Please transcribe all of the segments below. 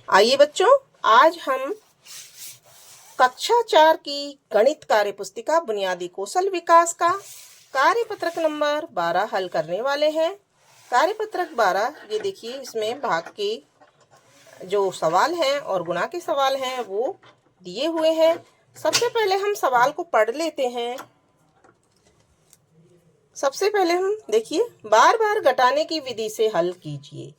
आइए बच्चों, आज हम कक्षा 4 की गणित कार्य पुस्तिका बुनियादी कौशल विकास का कार्यपत्रक नंबर 12 हल करने वाले हैं। कार्यपत्रक 12, ये देखिए, इसमें भाग के जो सवाल हैं और गुणा के सवाल हैं वो दिए हुए हैं। सबसे पहले हम सवाल को पढ़ लेते हैं। सबसे पहले हम देखिए, बार बार घटाने की विधि से हल कीजिए।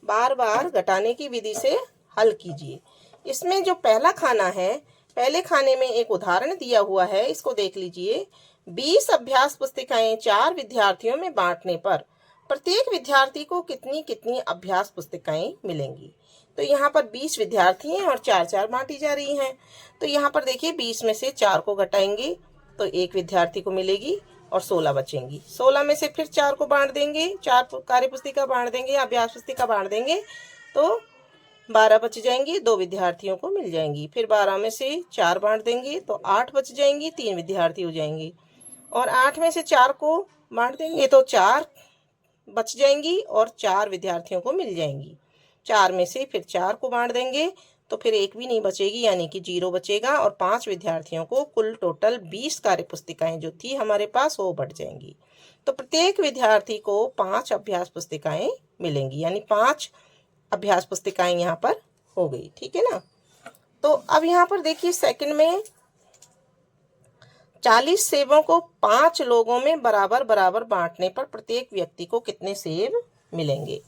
बार बार घटाने की विधि से हल कीजिए। इसमें जो पहला खाना है, पहले खाने में एक उदाहरण दिया हुआ है, इसको देख लीजिए। 20 अभ्यास पुस्तिकाएं 4 विद्यार्थियों में बांटने पर प्रत्येक विद्यार्थी को कितनी कितनी अभ्यास पुस्तिकाएं मिलेंगी। तो यहाँ पर 20 विद्यार्थी हैं और 4-4 बांटी जा रही हैं। तो यहाँ पर देखिए, 20 में से 4 को घटाएंगे तो एक विद्यार्थी को मिलेगी और 16 बचेंगी। 16 में से फिर 4 को बांट देंगे, 4 कार्य पुस्तिका बांट देंगे, अभ्यास पुस्तिका बांट देंगे तो 12 बच जाएंगी, 2 विद्यार्थियों को मिल जाएंगी। फिर 12 में से 4 बांट देंगे तो 8 बच जाएंगी, 3 विद्यार्थी हो जाएंगे। और 8 में से 4 को बांट देंगे तो 4 बच जाएंगी और 4 विद्यार्थियों को मिल जाएंगी। 4 में से फिर 4 को बांट देंगे तो फिर एक भी नहीं बचेगी, यानी कि 0 बचेगा और 5 विद्यार्थियों को कुल टोटल 20 कार्य पुस्तिकाएं जो थी हमारे पास वो बढ़ जाएंगी। तो प्रत्येक विद्यार्थी को 5 अभ्यास पुस्तिकाएं मिलेंगी, यानी 5 अभ्यास पुस्तिकाएं यहाँ पर हो गई। ठीक है ना। तो अब यहाँ पर देखिए, सेकंड में 40 सेबों को 5 लोगों में बराबर बराबर बांटने पर प्रत्येक व्यक्ति को कितने सेब मिलेंगे।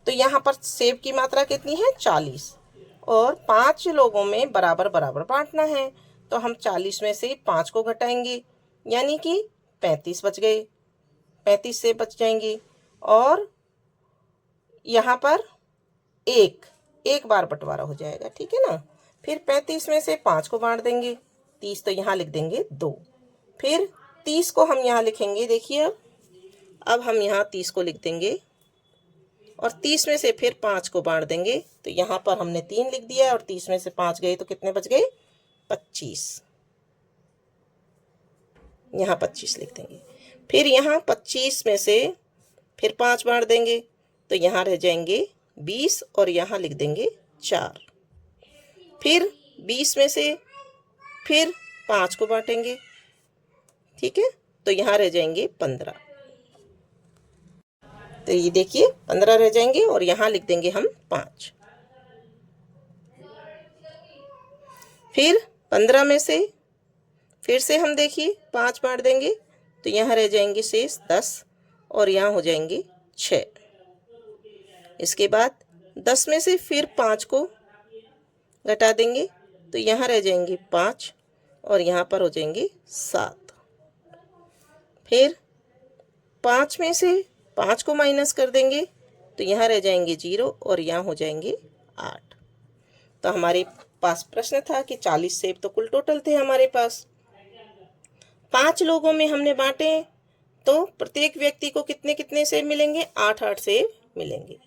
तो यहाँ पर सेब की मात्रा कितनी है, 40, और 5 लोगों में बराबर बराबर बांटना है। तो हम 40 में से 5 को घटाएंगे, यानी कि 35 बच गए, 35 सेब बच जाएंगे। और यहाँ पर एक बार बंटवारा हो जाएगा। ठीक है ना। फिर 35 में से 5 को बांट देंगे, 30 तो यहाँ लिख देंगे 2। फिर 30 को हम यहाँ लिखेंगे, देखिए अब हम यहाँ 30 को लिख देंगे और 30 में से फिर 5 को बांट देंगे तो यहाँ पर हमने 3 लिख दिया और 30 में से 5 गए तो कितने बच गए, 25। यहाँ 25 लिख देंगे। फिर यहाँ 25 में से फिर 5 बांट देंगे तो यहाँ रह जाएंगे 20 और यहाँ लिख देंगे 4। फिर 20 में से फिर 5 को बांटेंगे, ठीक है, तो यहाँ रह जाएंगे 15। तो ये देखिए 15 रह जाएंगे और यहाँ लिख देंगे हम 5। फिर 15 में से फिर से हम देखिए 5 बांट देंगे तो यहाँ रह जाएंगे शेष 10 और यहाँ हो जाएंगे 6। इसके बाद 10 में से फिर 5 को घटा देंगे तो यहाँ रह जाएंगे 5 और यहाँ पर हो जाएंगे 7। फिर 5 में से 5 को माइनस कर देंगे तो यहाँ रह जाएंगे 0 और यहाँ हो जाएंगे 8। तो हमारे पास प्रश्न था कि 40 सेब तो कुल टोटल थे हमारे पास। 5 लोगों में हमने बांटे तो प्रत्येक व्यक्ति को कितने कितने सेब मिलेंगे, 8-8 सेब मिलेंगे।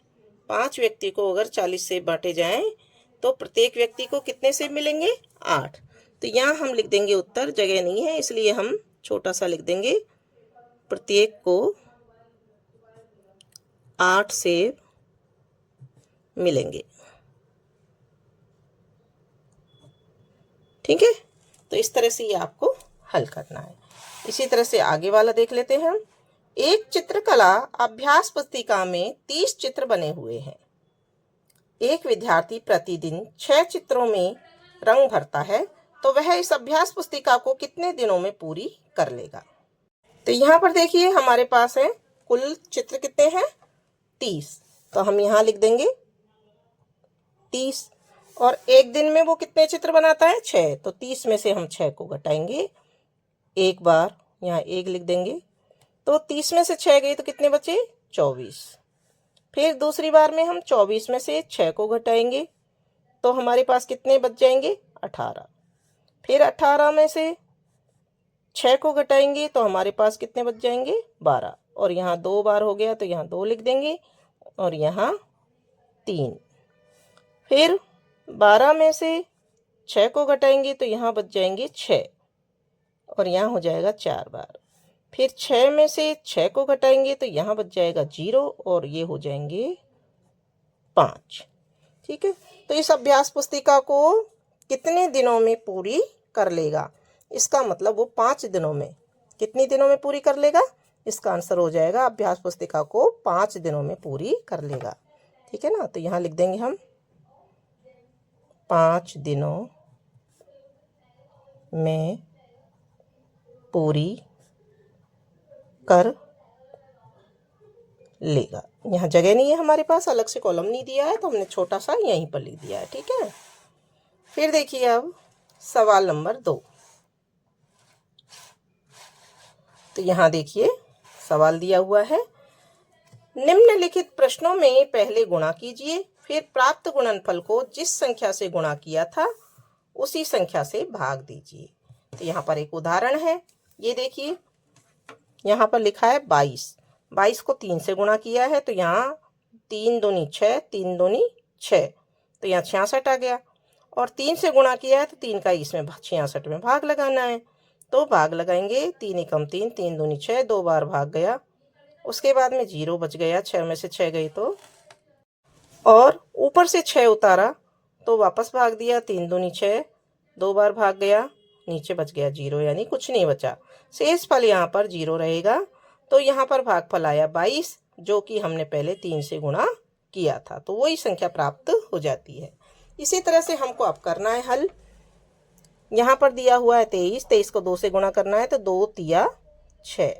5 व्यक्ति को अगर 40 सेब बांटे जाएं तो प्रत्येक व्यक्ति को कितने सेब मिलेंगे, 8। तो यहाँ हम लिख देंगे उत्तर, जगह नहीं है इसलिए हम छोटा सा लिख देंगे, प्रत्येक को 8 सेब मिलेंगे। ठीक है। तो इस तरह से ये आपको हल करना है। इसी तरह से आगे वाला देख लेते हैं हम। एक चित्रकला अभ्यास पुस्तिका में 30 चित्र बने हुए हैं। एक विद्यार्थी प्रतिदिन 6 चित्रों में रंग भरता है तो वह इस अभ्यास पुस्तिका को कितने दिनों में पूरी कर लेगा। तो यहाँ पर देखिए हमारे पास है कुल चित्र कितने हैं, 30। तो हम यहाँ लिख देंगे 30 और एक दिन में वो कितने चित्र बनाता है, 6। तो 30 में से हम 6 को घटाएंगे, एक बार यहाँ 1 लिख देंगे तो 30 में से 6 गए तो कितने बचे, 24। फिर दूसरी बार में हम 24 में से 6 को घटाएंगे तो हमारे पास कितने बच जाएंगे, 18। फिर 18 में से 6 को घटाएंगे तो हमारे पास कितने बच जाएंगे, 12। और यहाँ 2 बार हो गया तो यहाँ 2 लिख देंगे और यहाँ 3। फिर 12 में से 6 को घटाएंगे तो यहाँ बच जाएंगे 6 और यहाँ हो जाएगा 4 बार। फिर 6 में से 6 को घटाएंगे तो यहाँ बच जाएगा 0 और ये हो जाएंगे 5। ठीक है, तो इस अभ्यास पुस्तिका को कितने दिनों में पूरी कर लेगा? इसका मतलब वो 5 दिनों में, कितने दिनों में पूरी कर लेगा? इसका आंसर हो जाएगा अभ्यास पुस्तिका को 5 दिनों में पूरी कर लेगा। ठीक है ना, तो यहाँ लिख देंगे हम 5 दिनों में पूरी कर लेगा। यहाँ जगह नहीं है हमारे पास, अलग से कॉलम नहीं दिया है, तो हमने छोटा सा यहीं पर लिख दिया है। ठीक है, फिर देखिए अब सवाल नंबर 2। तो यहाँ देखिए सवाल दिया हुआ है, निम्नलिखित प्रश्नों में पहले गुणा कीजिए, फिर प्राप्त गुणनफल को जिस संख्या से गुणा किया था उसी संख्या से भाग दीजिए। तो यहाँ पर एक उदाहरण है, ये देखिए यहाँ पर लिखा है 22 को 3 से गुणा किया है, तो यहाँ 3 दूनी 6, 3 दूनी 6, तो यहाँ 66 आ गया। और 3 से गुणा किया है तो 3 का इसमें 66 में भाग लगाना है, तो भाग लगाएंगे 3 एकम 3, 3 दूनी 6, 2 बार भाग गया, उसके बाद में 0 बच गया, 6 में से 6 गई तो, और ऊपर से 6 उतारा तो वापस भाग दिया, 3 दूनी 6, 2 बार भाग गया, नीचे बच गया 0, यानी कुछ नहीं बचा। शेष फल यहाँ पर 0 रहेगा, तो यहाँ पर भागफल आया 22, जो कि हमने पहले 3 से गुणा किया था, तो वही संख्या प्राप्त हो जाती है। इसी तरह से हमको अब करना है हल। यहाँ पर दिया हुआ है 23 को 2 से गुणा करना है, तो 2 तिया 6,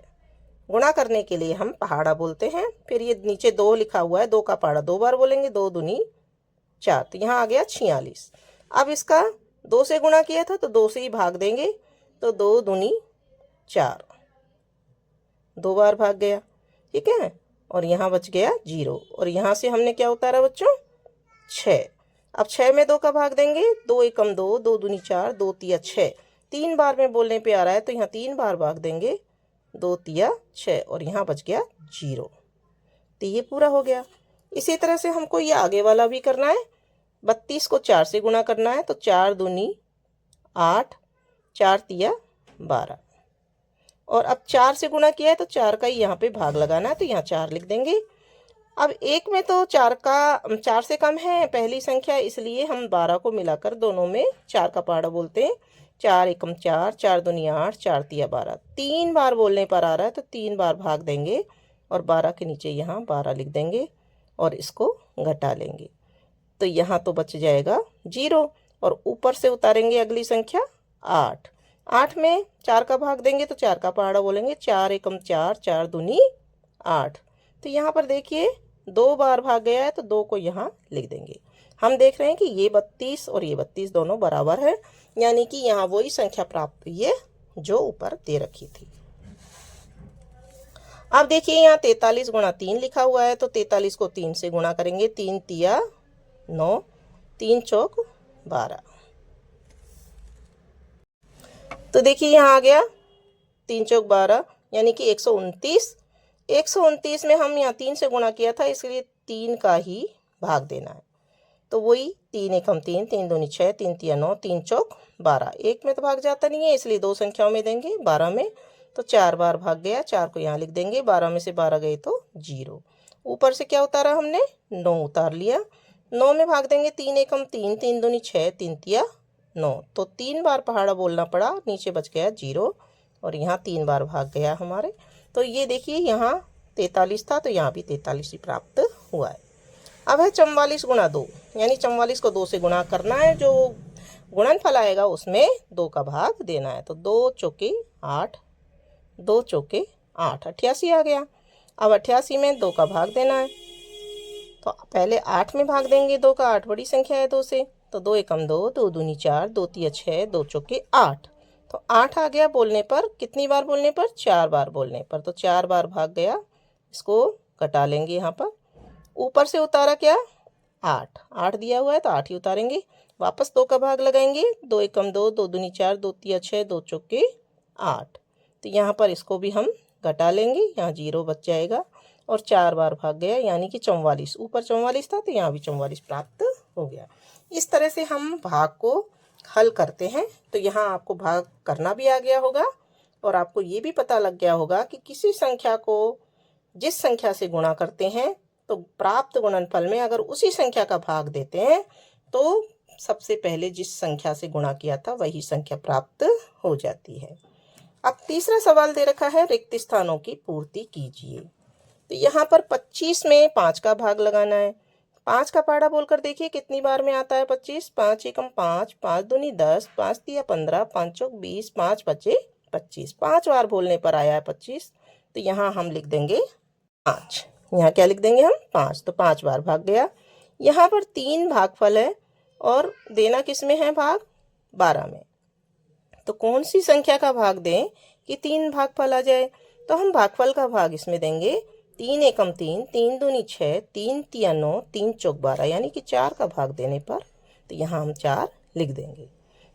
गुणा करने के लिए हम पहाड़ा बोलते हैं। फिर ये नीचे 2 लिखा हुआ है, 2 का पहाड़ा 2 बार बोलेंगे, 2 दूनी 4, तो यहाँ आ गया 46। अब इसका 2 से गुणा किया था तो 2 से ही भाग देंगे, तो 2 दूनी 4, 2 बार भाग गया। ठीक है, और यहाँ बच गया 0, और यहाँ से हमने क्या उतारा बच्चों? 6। अब 6 में 2 का भाग देंगे, 2 एकम 2, 2 दूनी 4, 2 तिया 6, 3 बार में बोलने पे आ रहा है, तो यहाँ 3 बार भाग देंगे, 2 तिया 6, और यहाँ बच गया 0, तो ये पूरा हो गया। इसी तरह से हमको ये आगे वाला भी करना है। 32 को 4 से गुणा करना है, तो 4 दूनी 8, 4 तिया 12, और अब 4 से गुणा किया है तो 4 का ही यहाँ पे भाग लगाना है, तो यहाँ 4 लिख देंगे। अब एक में तो 4 से कम है पहली संख्या, इसलिए हम 12 को मिलाकर दोनों में 4 का पहाड़ा बोलते हैं। 4 एकम 4, 4 दूनी 8, 4 तिया 12, 3 बार बोलने पर आ रहा है, तो 3 बार भाग देंगे, और 12 के नीचे यहाँ 12 लिख देंगे, और इसको घटा लेंगे, तो यहाँ तो बच जाएगा 0, और ऊपर से उतारेंगे अगली संख्या 8। 8 में 4 का भाग देंगे तो 4 का पहाड़ा बोलेंगे, 4 एकम 4, 4 दूनी 8, तो यहाँ पर देखिए 2 बार भाग गया है, तो 2 को यहाँ लिख देंगे। हम देख रहे हैं कि ये 32 और ये 32 दोनों बराबर है, यानी कि यहाँ वही संख्या प्राप्त हुई है जो ऊपर दे रखी थी। अब देखिए यहाँ 43 गुणा 3 लिखा हुआ है, तो 43 को 3 से गुणा करेंगे, 3 तिया 9, 3 चौक 12, तो देखिए यहाँ आ गया 3 चौक 12, यानी कि 129। 129 में हम यहाँ 3 से गुणा किया था, इसलिए 3 का ही भाग देना है, तो वही 3 एकम 3, 3 दूनी 6, 3 तिया 9, 3 चौक 12, एक में तो भाग जाता नहीं है, इसलिए 2 संख्याओं में देंगे, 12 में, तो 4 बार भाग गया, 4 को यहाँ लिख देंगे, 12 में से 12 गए तो 0, ऊपर से क्या उतारा हमने? 9 उतार लिया, 9 में भाग देंगे, 3 एकम 3, 3 दूनी 6, 3 तिया 9, तो 3 बार पहाड़ा बोलना पड़ा, नीचे बच गया 0, और यहाँ 3 बार भाग गया हमारे, तो ये देखिए यहाँ 43 था, तो यहाँ भी 43 ही प्राप्त हुआ है। अब है 44 गुणा 2, यानी 44 को 2 से गुणा करना है, जो गुणनफल आएगा उसमें 2 का भाग देना है, तो 2 चौके 8, 2 चौके 8, 88 आ गया। अब 88 में 2 का भाग देना है, तो पहले 8 में भाग देंगे, 2 का 8 बड़ी संख्या है 2 से, तो 2 एकम 2, 2 दूनी 4, 2 तिया 6, 2 चौके 8, तो 8 आ गया बोलने पर, कितनी बार बोलने पर? 4 बार बोलने पर, तो 4 बार भाग गया, इसको घटा लेंगे यहाँ पर, ऊपर से उतारा क्या? 8 दिया हुआ है तो 8 ही उतारेंगे, वापस 2 का भाग लगाएंगे, 2 एकम 2, 2 दूनी 4, 2 तिया 6, 2 चौके 8, तो यहाँ पर इसको भी हम घटा लेंगे, यहाँ 0 बच जाएगा, और 4 बार भाग गया, यानी कि 44, ऊपर 44 था तो यहाँ भी 44 प्राप्त हो गया। इस तरह से हम भाग को हल करते हैं। तो यहाँ आपको भाग करना भी आ गया होगा, और आपको ये भी पता लग गया होगा कि किसी संख्या को जिस संख्या से गुणा करते हैं तो प्राप्त गुणनफल में अगर उसी संख्या का भाग देते हैं तो सबसे पहले जिस संख्या से गुणा किया था वही संख्या प्राप्त हो जाती है। अब तीसरा सवाल दे रखा है, रिक्त स्थानों की पूर्ति कीजिए। तो यहाँ पर 25 में 5 का भाग लगाना है। 5 का पाड़ा बोलकर देखिए कितनी बार में आता है 25। 5 एकम 5, 5 दूनी 10, 5 तिया 15, 5 चौक 20, 5 बचे 25। 5 बार बोलने पर आया है 25, तो यहाँ हम लिख देंगे 5। यहाँ क्या लिख देंगे हम? 5। तो 5 बार भाग गया। यहाँ पर 3 भागफल है और देना किस में है भाग? 12 में। तो कौन सी संख्या का भाग दें कि 3 भागफल आ जाए? तो हम भागफल का भाग इसमें देंगे। 3 एकम 3, 3 दूनी 6, 3 तिया 9, 3 चौक 12, यानी कि 4 का भाग देने पर तो यहाँ हम 4 लिख देंगे।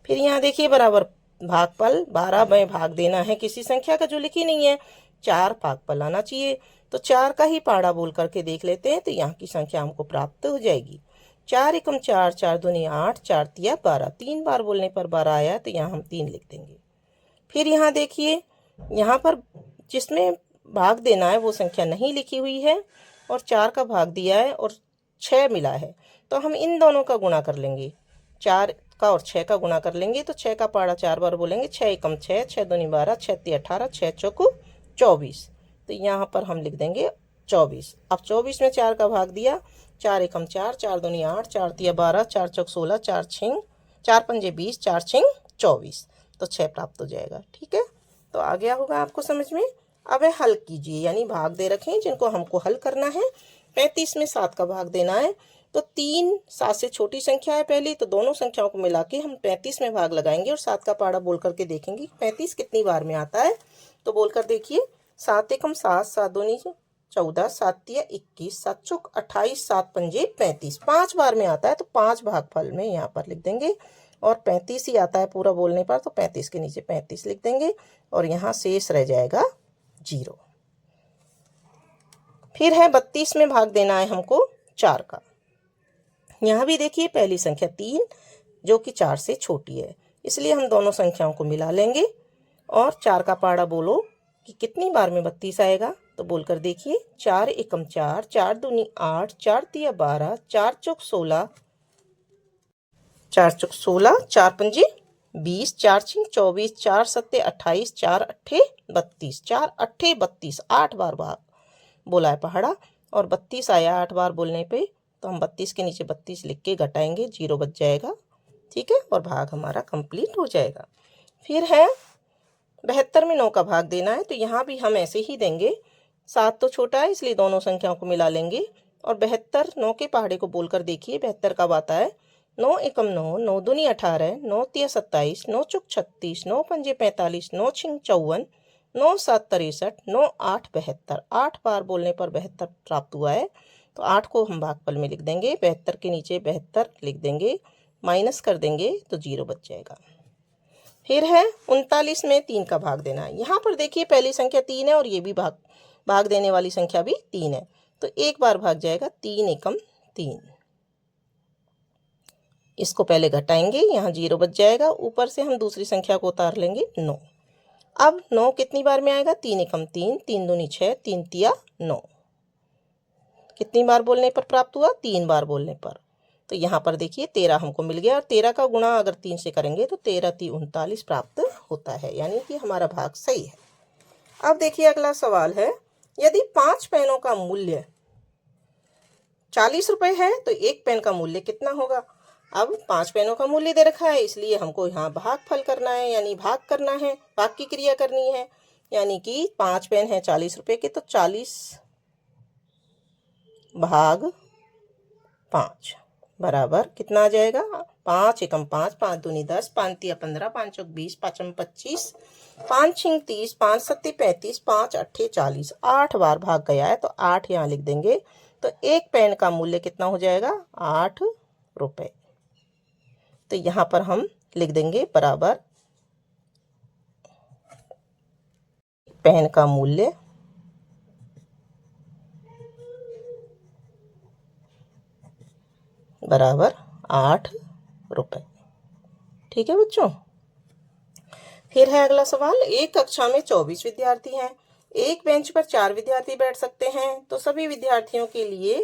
फिर यहाँ देखिए बराबर भागफल 12 में भाग देना है किसी संख्या का जो लिखी नहीं है, 4 भागफल आना चाहिए। तो 4 का ही पाड़ा बोल करके देख लेते हैं, तो यहाँ की संख्या हमको प्राप्त हो जाएगी। 4 एकम 4, 4 दूनी 8, 4 तिया 12। 3 बार बोलने पर 12 आया, तो यहाँ हम 3 लिख देंगे। फिर यहाँ देखिए, यहाँ पर जिसमें भाग देना है वो संख्या नहीं लिखी हुई है और 4 का भाग दिया है और 6 मिला है, तो हम इन दोनों का गुणा कर लेंगे। 4 का और 6 का गुणा कर लेंगे, तो 6 का पाड़ा 4 बार बोलेंगे। 6 एकम 6, 6 दूनी 12, 6 तिया 18, 6 चौक 24। तो यहाँ पर हम लिख देंगे 24। अब 24 में 4 का भाग दिया। 4 एकम 4, 4 दूनी 8, 4 तिया 12, 4 चौक 16, 4 छिंग 4 पंजे 20, 4 छिंग 24। तो 6 प्राप्त हो जाएगा। ठीक है, तो आ गया होगा आपको समझ में। अब हल कीजिए, यानी भाग दे रखे हैं जिनको हमको हल करना है। 35 में 7 का भाग देना है, तो 3 7 से छोटी संख्या है पहली, तो दोनों संख्याओं को मिला के हम 35 में भाग लगाएंगे और 7 का पाड़ा बोल करके देखेंगे 35 कितनी बार में आता है। तो बोलकर देखिए, 7 एकम 7, 7 दूनी 14, 7 तिया 21, 7 चौक 28, 7 पंजे 35। 5 बार में आता है, तो 5 भागफल में यहाँ पर लिख देंगे और 35 ही आता है पूरा बोलने पर, तो 35 के नीचे 35 लिख देंगे और यहाँ शेष रह जाएगा 0। फिर है 32 में भाग देना है हमको 4 का। यहाँ भी देखिए पहली संख्या 3 जो कि 4 से छोटी है, इसलिए हम दोनों संख्याओं को मिला लेंगे और 4 का पाड़ा बोलो कि कितनी बार में 32 आएगा। तो बोलकर देखिए, 4 एकम 4, 4 दूनी 8, 4 तिया 12, 4 चौक 16, 4 चौक 16, 4 पंजे 20, 4 छिंग 24, 4 सत्ते 28, 4 अट्ठे 32, 4 अट्ठे 32। 8 बार भाग बोला है पहाड़ा और 32 आया 8 बार बोलने पे, तो हम 32 के नीचे 32 लिख के घटाएंगे, 0 बच जाएगा। ठीक है, और भाग हमारा कंप्लीट हो जाएगा। फिर है 72 में 9 का भाग देना है, तो यहाँ भी हम ऐसे ही देंगे। 7 तो छोटा है इसलिए दोनों संख्याओं को मिला लेंगे और 72 9 के पहाड़े को बोलकर देखिए 72 कब आता है। 9 एकम 9, 9 दूनी 18, 9 तिया 27, 9 चौक 36, 9 पंजे 45, 9 छिंग 54, 9 7 63, 9 8 72। 8 बार बोलने पर 72 प्राप्त हुआ है, तो 8 को हम भागफल में लिख देंगे। 72 के नीचे 72 लिख देंगे, माइनस कर देंगे तो 0 बच जाएगा। फिर है 39 में 3 का भाग देना है। यहाँ पर देखिए पहली संख्या 3 है और ये भी भाग देने वाली संख्या भी 3 है, तो एक बार भाग जाएगा। 3 एकम 3, इसको पहले घटाएंगे, यहाँ 0 बच जाएगा। ऊपर से हम दूसरी संख्या को उतार लेंगे 9। अब 9 कितनी बार में आएगा? 3 एकम 3, 3 दूनी 6, 3 तिया 9। कितनी बार बोलने पर प्राप्त हुआ? 3 बार बोलने पर। तो यहाँ पर देखिए 13 हमको मिल गया और 13 का गुणा अगर 3 से करेंगे तो 13 3 39 प्राप्त होता है, यानी कि हमारा भाग सही है। अब देखिए अगला सवाल है, यदि 5 पेनों का मूल्य 40 रुपए है तो एक पेन का मूल्य कितना होगा? अब 5 पेनों का मूल्य दे रखा है, इसलिए हमको यहाँ भागफल करना है, यानी भाग करना है, भाग की क्रिया करनी है। यानी कि 5 पेन है 40 रुपए के, तो 40 भाग 5 बराबर कितना आ जाएगा? 5 एकम 5, 5 दूनी 10, 5 तिया 15, 5 चौक 20, 5 25, 5 छिंग 30, 5 सत्ते 35, 5 अट्ठे 40। 8 बार भाग गया है, तो 8 यहाँ लिख देंगे। तो एक पेन का मूल्य कितना हो जाएगा? 8 रुपए। तो यहाँ पर हम लिख देंगे बराबर पेन का मूल्य बराबर 8 रुपए। ठीक है बच्चों। फिर है अगला सवाल, एक कक्षा में 24 विद्यार्थी हैं एक बेंच पर 4 विद्यार्थी बैठ सकते हैं, तो सभी विद्यार्थियों के लिए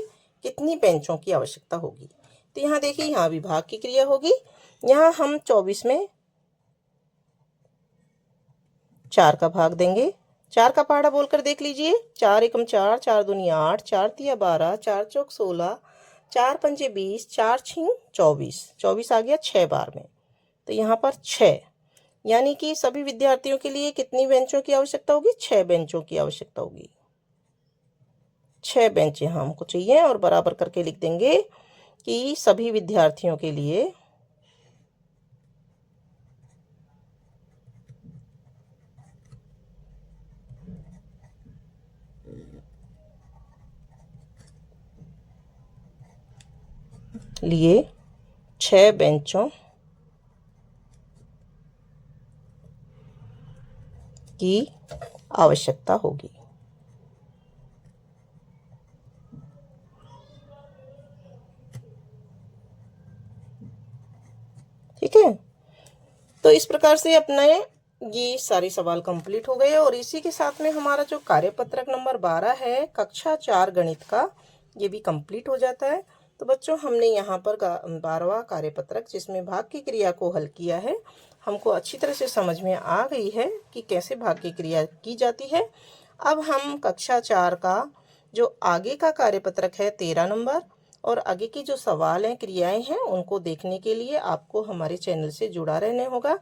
कितनी बेंचों की आवश्यकता होगी। तो यहाँ देखिए, यहाँ भी भाग की क्रिया होगी। यहाँ हम 24 में 4 का भाग देंगे। 4 का पहाड़ा बोलकर देख लीजिए। 4 एकम 4, 4 दूनी 8, 4 तिया 12, 4 चौक 16, 4 पंजे 20, 4 छिंग 24। 24 आ गया 6 बार में, तो यहाँ पर 6, यानी कि सभी विद्यार्थियों के लिए कितनी बेंचों की आवश्यकता होगी। 6 बेंचों की आवश्यकता होगी। 6 बेंच यहाँ हमको चाहिए, और बराबर करके लिख देंगे कि सभी विद्यार्थियों के लिए लिए 6 बेंचों की आवश्यकता होगी। ठीक है, तो इस प्रकार से अपने ये सारे सवाल कंप्लीट हो गए, और इसी के साथ में हमारा जो कार्यपत्रक नंबर 12 है कक्षा 4 गणित का, ये भी कंप्लीट हो जाता है। तो बच्चों, हमने यहाँ पर 12वां कार्यपत्रक जिसमें भाग की क्रिया को हल किया है, हमको अच्छी तरह से समझ में आ गई है कि कैसे भाग की क्रिया की जाती है। अब हम कक्षा 4 का जो आगे का कार्यपत्रक है 13 नंबर, और आगे की जो सवाल हैं, क्रियाएं हैं, उनको देखने के लिए आपको हमारे चैनल से जुड़ा रहने होगा।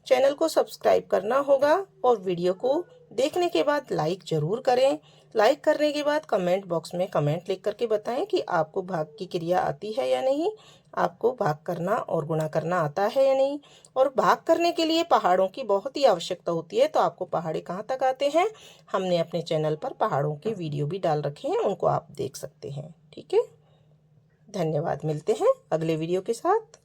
चैनल को सब्सक्राइब करना होगा, और वीडियो को देखने के बाद लाइक जरूर करें। लाइक करने के बाद कमेंट बॉक्स में कमेंट लिख करके बताएं कि आपको भाग की क्रिया आती है या नहीं, आपको भाग करना और गुणा करना आता है या नहीं। और भाग करने के लिए पहाड़ों की बहुत ही आवश्यकता होती है, तो आपको पहाड़े कहाँ तक आते हैं, हमने अपने चैनल पर पहाड़ों के वीडियो भी डाल रखे हैं, उनको आप देख सकते हैं। ठीक है, धन्यवाद। मिलते हैं अगले वीडियो के साथ।